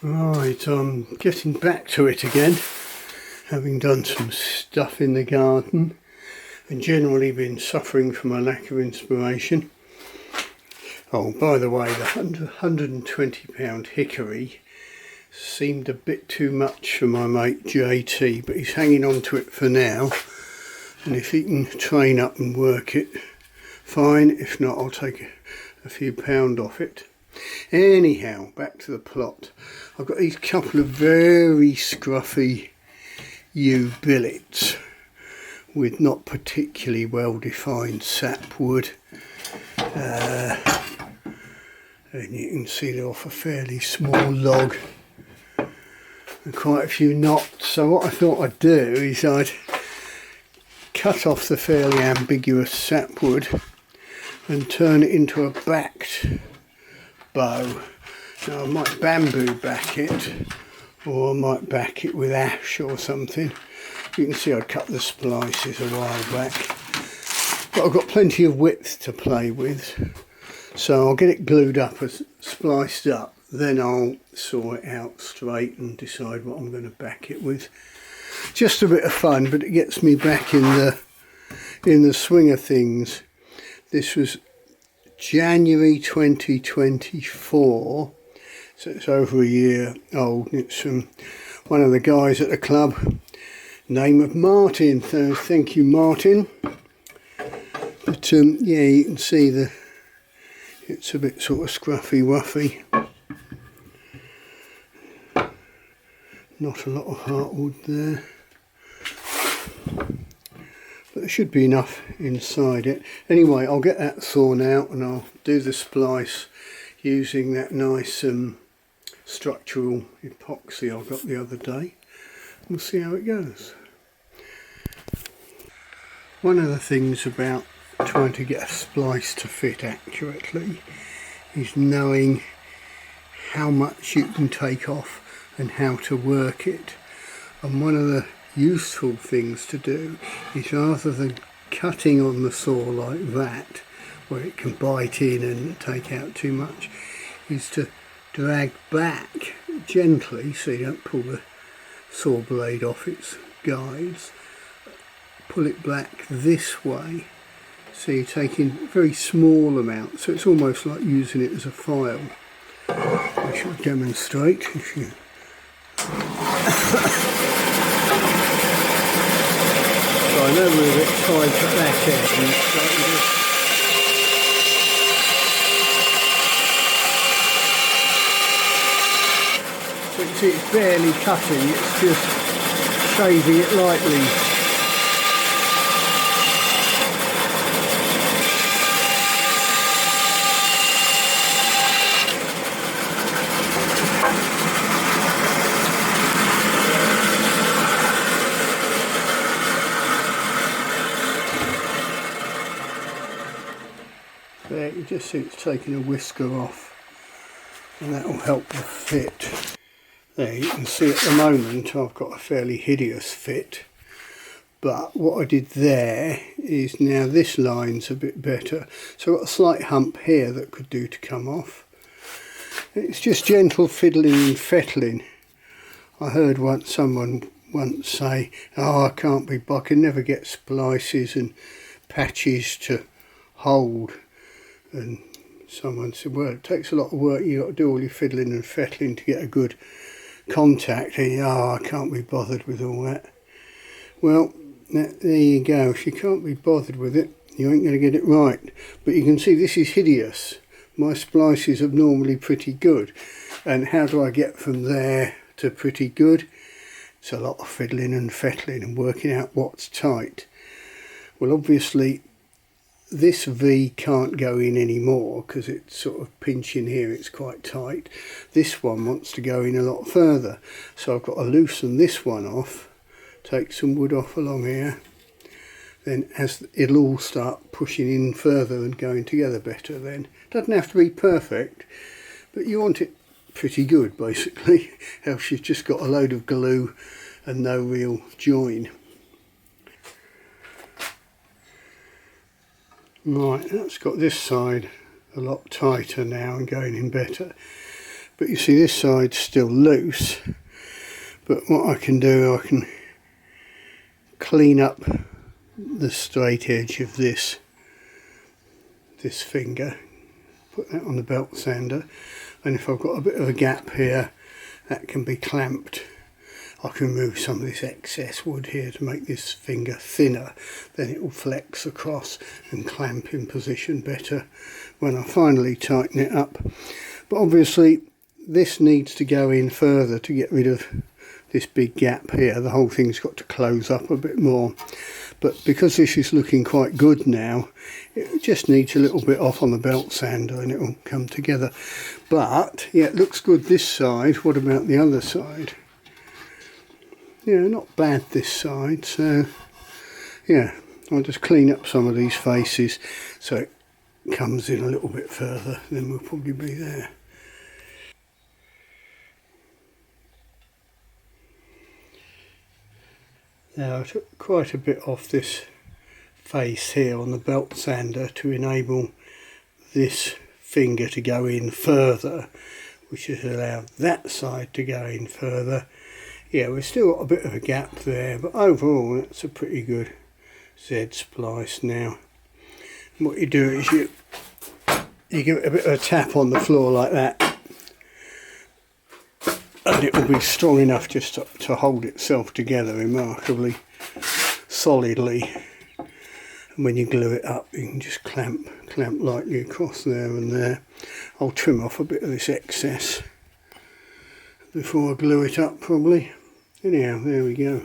Right, I'm getting back to it again, having done some stuff in the garden and generally been suffering from a lack of inspiration. Oh, by the way, the £120 hickory seemed a bit too much for my mate JT, but he's hanging on to it for now, and if he can train up and work it, fine. If not, I'll take a few pound off it. Anyhow, back to the plot. I've got these couple of very scruffy yew billets with not particularly well defined sapwood, and you can see they're off a fairly small log and quite a few knots. So what I thought I'd do is I'd cut off the fairly ambiguous sapwood and turn it into a backed bow. Now I might bamboo back it, or I might back it with ash or something. You can see I cut the splices a while back, but I've got plenty of width to play with, so I'll get it glued up as spliced up, then I'll saw it out straight and decide what I'm going to back it with. Just a bit of fun, but it gets me back in the swing of things. This was January 2024, so it's over a year old, and it's from one of the guys at the club, name of Martin, so thank you Martin. But yeah, you can see it's a bit sort of scruffy wuffy, not a lot of heartwood there, but there should be enough inside it. Anyway, I'll get that sawn out and I'll do the splice using that nice structural epoxy I got the other day. We'll see how it goes. One of the things about trying to get a splice to fit accurately is knowing how much you can take off and how to work it. And one of the useful things to do is, rather than cutting on the saw like that, where it can bite in and take out too much, is to drag back gently so you don't pull the saw blade off its guides. Pull it back this way, so you're taking very small amounts, so it's almost like using it as a file. I shall demonstrate if you So I know we're a bit tight at that end. So you can see it's barely cutting, it's just shaving it lightly. There, you just see it's taking a whisker off, and that will help the fit. There, you can see at the moment I've got a fairly hideous fit, but what I did there is, now this line's a bit better, so I've got a slight hump here that could do to come off. It's just gentle fiddling and fettling. I heard someone once say, oh, I can never get splices and patches to hold. And someone said, well, it takes a lot of work, you've got to do all your fiddling and fettling to get a good contact. And I can't be bothered with all that. Well, there you go. If you can't be bothered with it, you ain't going to get it right. But you can see this is hideous. My splices are normally pretty good. And how do I get from there to pretty good? It's a lot of fiddling and fettling and working out what's tight. Well, obviously, this V can't go in anymore because it's sort of pinching here, it's quite tight. This one wants to go in a lot further, so I've got to loosen this one off, take some wood off along here, then as it'll all start pushing in further and going together better. Then doesn't have to be perfect, but you want it pretty good basically, else you've just got a load of glue and no real join. Right, that's got this side a lot tighter now and going in better. but you see this side's still loose. But what I can do, I can clean up the straight edge of this finger, put that on the belt sander, and if I've got a bit of a gap here, that can be clamped. I can remove some of this excess wood here to make this finger thinner, then it will flex across and clamp in position better when I finally tighten it up. But obviously this needs to go in further to get rid of this big gap here. The whole thing's got to close up a bit more, but because this is looking quite good now, it just needs a little bit off on the belt sander and it will come together. But yeah, it looks good this side. What about the other side? Yeah, not bad this side. So yeah, I'll just clean up some of these faces so it comes in a little bit further, then we'll probably be there. Now I took quite a bit off this face here on the belt sander to enable this finger to go in further, which has allowed that side to go in further. Yeah, we've still got a bit of a gap there, but overall that's a pretty good Z splice now. And what you do is you give it a bit of a tap on the floor like that, and it will be strong enough just to hold itself together remarkably solidly. And when you glue it up, you can just clamp lightly across there and there. I'll trim off a bit of this excess before I glue it up probably. Anyhow, there we go.